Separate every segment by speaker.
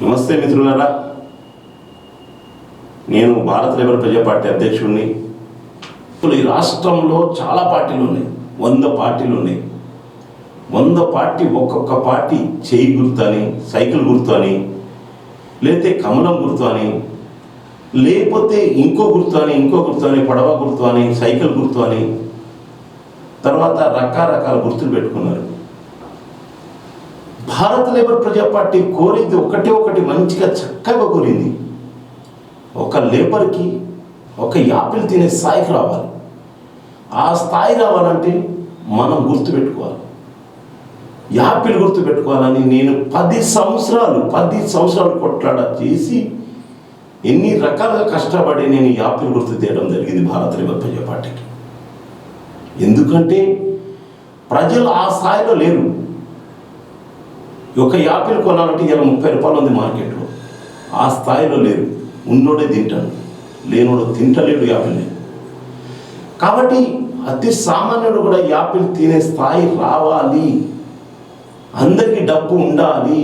Speaker 1: నమస్తే మిత్రులారా, నేను భారత లేబర్ ప్రజా పార్టీ అధ్యక్షుడిని. ఇప్పుడు ఈ రాష్ట్రంలో చాలా పార్టీలు ఉన్నాయి, 100 పార్టీలు ఉన్నాయి. 100 పార్టీ ఒక్కొక్క పార్టీ చేయి గుర్తు అని, సైకిల్ గుర్తు అని, లేకపోతే కమలం గుర్తు అని, లేకపోతే ఇంకో గుర్తు అని, పడవ గుర్తు అని, సైకిల్ గుర్తు అని, తర్వాత రకరకాల గుర్తులు పెట్టుకున్నారు. భారత లేబర్ ప్రజా పార్టీ కోరింది ఒకటి మంచిగా చక్కగా కోరింది. ఒక లేబర్కి ఒక యాపిల్ తినే స్థాయికి రావాలి. ఆ స్థాయి రావాలంటే మనం గుర్తుపెట్టుకోవాలి, యాపిల్ గుర్తుపెట్టుకోవాలని నేను 10 సంవత్సరాలు కొట్లాడ చేసి ఎన్ని రకాలుగా కష్టపడి నేను యాపిల్ గుర్తు తీయడం జరిగింది భారత లేబర్ ప్రజా పార్టీకి. ఎందుకంటే ప్రజలు ఆ స్థాయిలో లేరు. ఒక యాపిల్ కొనాలంటే ఇలా 30 రూపాయలు ఉంది మార్కెట్లో. ఆ స్థాయిలో లేరు. ఉన్నోడే తింటాడు, లేనోడు తింటలేడు యాపిల్. కాబట్టి అతి సామాన్యుడు కూడా యాపిల్ తినే స్థాయి రావాలి, అందరికీ డబ్బు ఉండాలి.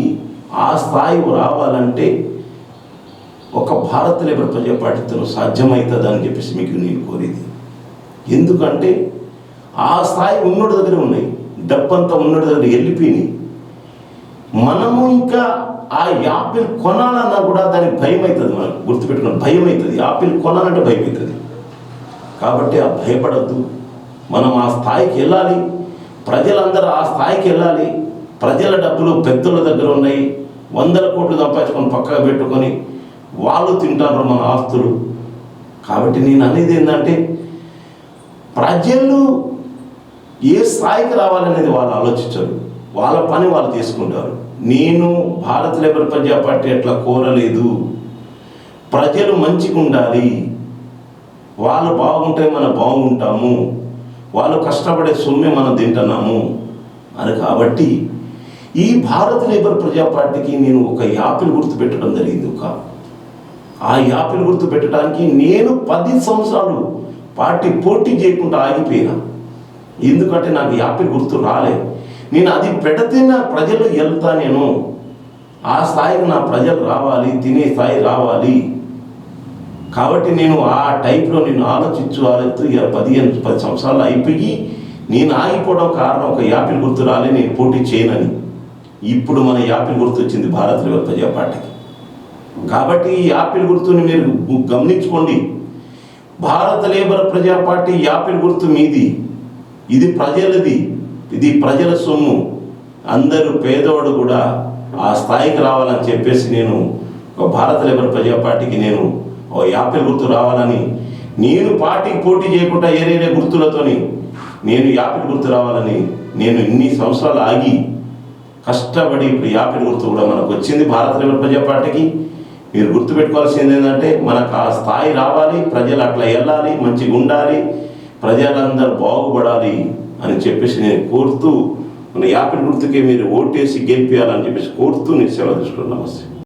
Speaker 1: ఆ స్థాయి రావాలంటే ఒక భారత లేబర్ ప్రజా పార్టీతో సాధ్యమవుతుంది అని చెప్పేసి మీకు నేను కోరేది. ఎందుకంటే ఆ స్థాయి ఉన్నోడి దగ్గర ఉన్నాయి, డబ్బంతా ఉన్నోడి దగ్గర వెళ్ళిపోయినాయి. మనము ఇంకా ఆ యాపిల్ కొనాలన్నా కూడా దానికి భయం అవుతుంది. మనకు గుర్తుపెట్టుకున్న భయం అవుతుంది. యాపిల్ కొనాలంటే భయం అవుతుంది. కాబట్టి ఆ భయపడద్దు. మనం ఆ స్థాయికి వెళ్ళాలి. ప్రజలందరూ ఆ స్థాయికి వెళ్ళాలి. ప్రజల డబ్బులు పెద్దల దగ్గర ఉన్నాయి. 100 కోట్లు సంపాదించుకొని పక్కగా పెట్టుకొని వాళ్ళు తింటారు మన ఆస్తులు. కాబట్టి నేను అనేది ఏంటంటే ప్రజలు ఏ స్థాయికి రావాలనేది వాళ్ళు ఆలోచించరు. వాళ్ళ పని వాళ్ళు చేసుకుంటారు. నేను భారత లేబర్ ప్రజా పార్టీ అట్లా కోరలేదు. ప్రజలు మంచిగా ఉండాలి, వాళ్ళు బాగుంటే మనం బాగుంటాము, వాళ్ళు కష్టపడే సొమ్మే మనం తింటున్నాము అని. కాబట్టి ఈ భారత లేబర్ ప్రజా పార్టీకి నేను ఒక యాపిల్ గుర్తు పెట్టడం జరిగింది. ఆ యాపిల్ గుర్తు పెట్టడానికి నేను 10 సంవత్సరాలు పార్టీ పోటీ చేయకుండా ఆగిపోయినా. ఎందుకంటే నాకు యాపిల్ గుర్తు రాలే. నేను అది పెడితే నా ప్రజలు వెళ్తా, నేను ఆ స్థాయికి నా ప్రజలు రావాలి, తినే స్థాయి రావాలి. కాబట్టి నేను ఆ టైప్లో నేను ఆలోచిస్తూ 10 సంవత్సరాలు అయిపోయి నేను ఆగిపోవడం కారణం ఒక యాపిల్ గుర్తు రాలే, నేను పోటీ చేయనని. ఇప్పుడు మన యాపిల్ గుర్తు వచ్చింది భారత లేబర్ ప్రజా పార్టీకి. కాబట్టి ఈ యాపిల్ గుర్తుని మీరు గమనించుకోండి. భారత లేబర్ ప్రజా పార్టీ యాపిల్ గుర్తు మీది, ఇది ప్రజలది, ఇది ప్రజల సొమ్ము. అందరూ పేదవాడు కూడా ఆ స్థాయికి రావాలని చెప్పేసి నేను ఒక భారత లేబర్ ప్రజా పార్టీకి నేను యాపిల్ గుర్తు రావాలని, నేను పార్టీకి పోటీ చేయకుండా ఏరేరే గుర్తులతోని నేను యాపిల్ గుర్తు రావాలని నేను ఇన్ని సంవత్సరాలు ఆగి కష్టపడి ఇప్పుడు యాపిల్ గుర్తు కూడా మనకు వచ్చింది భారత లేబర్ ప్రజా పార్టీకి. మీరు గుర్తుపెట్టుకోవాల్సింది ఏంటంటే మనకు ఆ స్థాయి రావాలి, ప్రజలు అట్లా వెళ్ళాలి, మంచిగా ఉండాలి, ప్రజలందరూ బాగుపడాలి అని చెప్పేసి నేను కోరుతూ, మన యాపిల్ గుర్తుకే మీరు ఓటేసి గెలిపేయాలని చెప్పేసి కోరుతూ నేను సెలవు తీసుకున్నాను. నమస్తే.